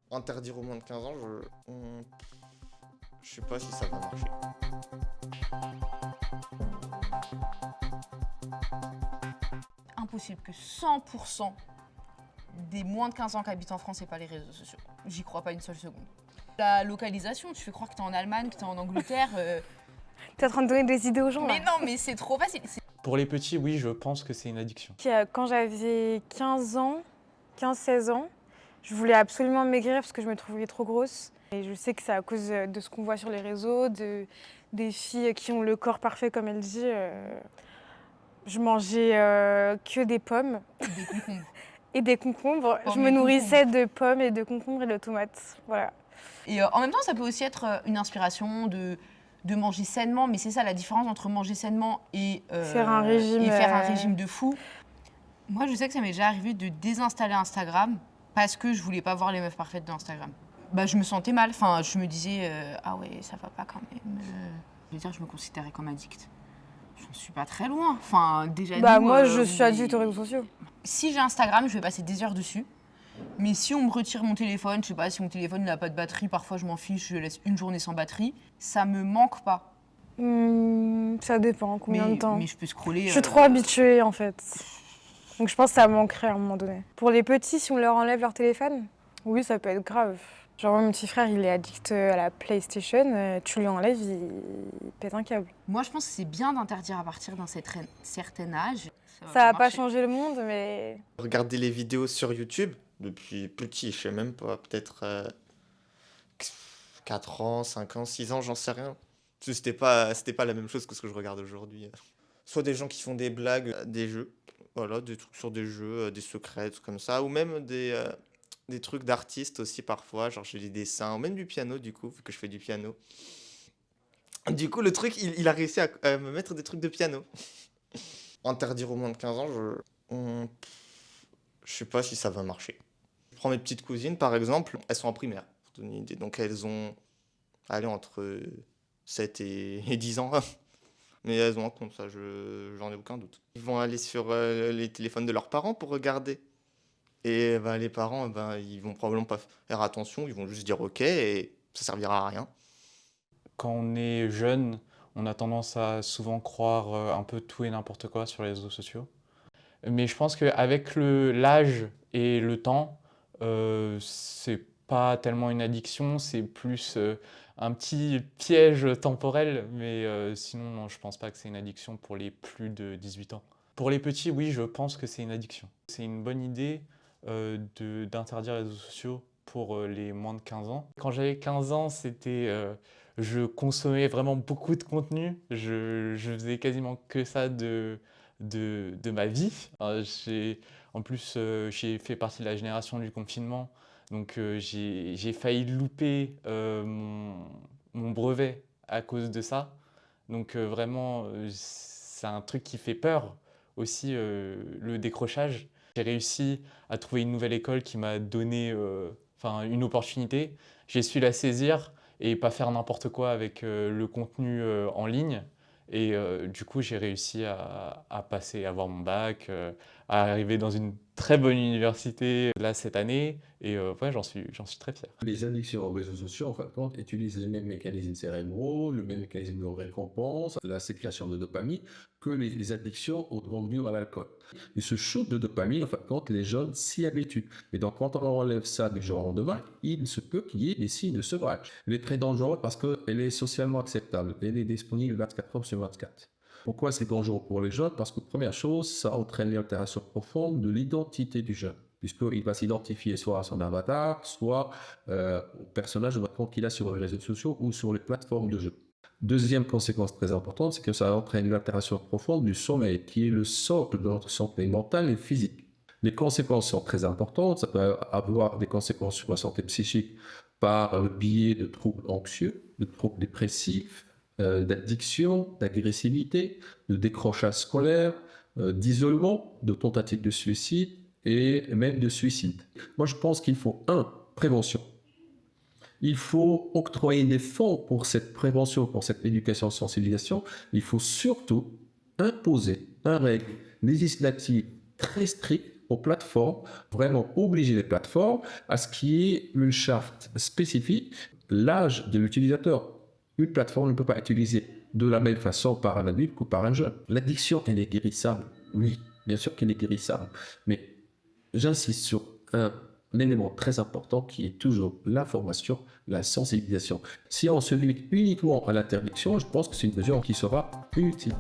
Interdire aux moins de 15 ans, je sais pas si ça va marcher. Impossible que 100% des moins de 15 ans qui habitent en France n'aient pas les réseaux sociaux. J'y crois pas une seule seconde. La localisation, tu fais croire que t'es en Allemagne, que t'es en Angleterre. T'es en train de donner des idées aux gens, Mais là. non, mais c'est trop facile. Pour les petits, oui, je pense que c'est une addiction. Quand j'avais 15 ans, 15-16 ans, je voulais absolument maigrir parce que je me trouvais trop grosse. Et je sais que c'est à cause de ce qu'on voit sur les réseaux, des filles qui ont le corps parfait, comme elle dit. Je mangeais que des pommes Des concombres. et des concombres. Pommes Je me et nourrissais de pommes et de concombres et de tomates. Voilà. Et en même temps, ça peut aussi être une inspiration de manger sainement. Mais c'est ça la différence entre manger sainement et Faire un régime, et faire un régime de fou. Moi, je sais que ça m'est déjà arrivé de désinstaller Instagram parce que je voulais pas voir les meufs parfaites d'Instagram. Bah, je me sentais mal. Enfin, je me disais, ah ouais, ça va pas quand même. Je veux dire, je me considérais comme addict. J'en suis pas très loin. Enfin, déjà. Bah, nous, moi, je suis mais- addict aux réseaux sociaux. Si j'ai Instagram, je vais passer des heures dessus. Mais si on me retire mon téléphone, je sais pas, si mon téléphone n'a pas de batterie, parfois je m'en fiche, je laisse une journée sans batterie, ça me manque pas. Ça dépend, combien de temps. Mais je peux scroller. Je suis trop habituée, en fait. Donc je pense que ça manquerait à un moment donné. Pour les petits, si on leur enlève leur téléphone, oui, ça peut être grave. Genre, mon petit frère, il est addict à la PlayStation. Tu lui enlèves, il pète un câble. Moi, je pense que c'est bien d'interdire à partir d'un certain âge. Ça va pas marcher. changer le monde, mais Regarder les vidéos sur YouTube depuis petit, je sais même pas, peut-être 4 ans, 5 ans, 6 ans, j'en sais rien. Parce que c'était pas la même chose que ce que je regarde aujourd'hui. Soit des gens qui font des blagues, des jeux, voilà, des trucs sur des jeux, des secrets, des trucs comme ça, ou même des trucs d'artistes aussi parfois, genre j'ai des dessins, ou même du piano du coup, vu que je fais du piano. Du coup, le truc, il a réussi à me mettre des trucs de piano. Interdire aux moins de 15 ans, je sais pas si ça va marcher. Je prends mes petites cousines, par exemple, elles sont en primaire, pour te donner une idée. Donc elles ont, allez, entre 7 et 10 ans. Mais elles ont un compte, ça, j'en ai aucun doute. Ils vont aller sur les téléphones de leurs parents pour regarder. Et ben, les parents, ben, ils vont probablement pas faire attention, ils vont juste dire OK et ça servira à rien. Quand on est jeune, on a tendance à souvent croire un peu tout et n'importe quoi sur les réseaux sociaux. Mais je pense qu'avec l'âge et le temps, c'est pas tellement une addiction, c'est plus un petit piège temporel. Mais sinon, non, je pense pas que c'est une addiction pour les plus de 18 ans. Pour les petits, oui, je pense que c'est une addiction. C'est une bonne idée d'interdire les réseaux sociaux pour les moins de 15 ans. Quand j'avais 15 ans, je consommais vraiment beaucoup de contenu. Je faisais quasiment que ça de ma vie. En plus, j'ai fait partie de la génération du confinement, donc j'ai failli louper mon brevet à cause de ça. Donc vraiment, c'est un truc qui fait peur aussi, le décrochage. J'ai réussi à trouver une nouvelle école qui m'a donné une opportunité. J'ai su la saisir et pas faire n'importe quoi avec le contenu en ligne. Et du coup, j'ai réussi à passer, à avoir mon bac, à arriver dans une très bonne université là cette année. Et ouais, j'en suis très fier. Les addictions aux réseaux sociaux, en fin de compte, utilisent les mêmes mécanismes cérébraux, le même mécanisme de récompense, la sécrétion de dopamine, que les addictions aux drogues dures à l'alcool. Et ce shoot de dopamine, en fin de compte, les jeunes s'y habituent. Et donc, quand on enlève ça du jour au lendemain, il se peut qu'il y ait des signes de sevrage. Elle est très dangereuse parce qu'elle est socialement acceptable. Elle est disponible 24 heures sur 24. Pourquoi c'est dangereux pour les jeunes? Parce que première chose, ça entraîne l'altération profonde de l'identité du jeune, puisqu'il va s'identifier soit à son avatar, soit au personnage de compte qu'il a sur les réseaux sociaux ou sur les plateformes de jeu. Deuxième conséquence très importante, c'est que ça entraîne l'altération profonde du sommeil, qui est le socle de notre santé mentale et physique. Les conséquences sont très importantes, ça peut avoir des conséquences sur la santé psychique par le biais de troubles anxieux, de troubles dépressifs, d'addiction, d'agressivité, de décrochage scolaire, d'isolement, de tentatives de suicide et même de suicide. Moi, je pense qu'il faut, prévention. Il faut octroyer des fonds pour cette prévention, pour cette éducation, sensibilisation. Il faut surtout imposer une règle législative très stricte aux plateformes, vraiment obliger les plateformes à ce qu'il y ait une charte spécifique, l'âge de l'utilisateur. Une plateforme ne peut pas être utilisée de la même façon par un adulte que par un jeune. L'addiction, elle est guérissable. Oui, bien sûr qu'elle est guérissable. Mais j'insiste sur un élément très important qui est toujours l'information, la sensibilisation. Si on se limite uniquement à l'interdiction, je pense que c'est une mesure qui sera utile.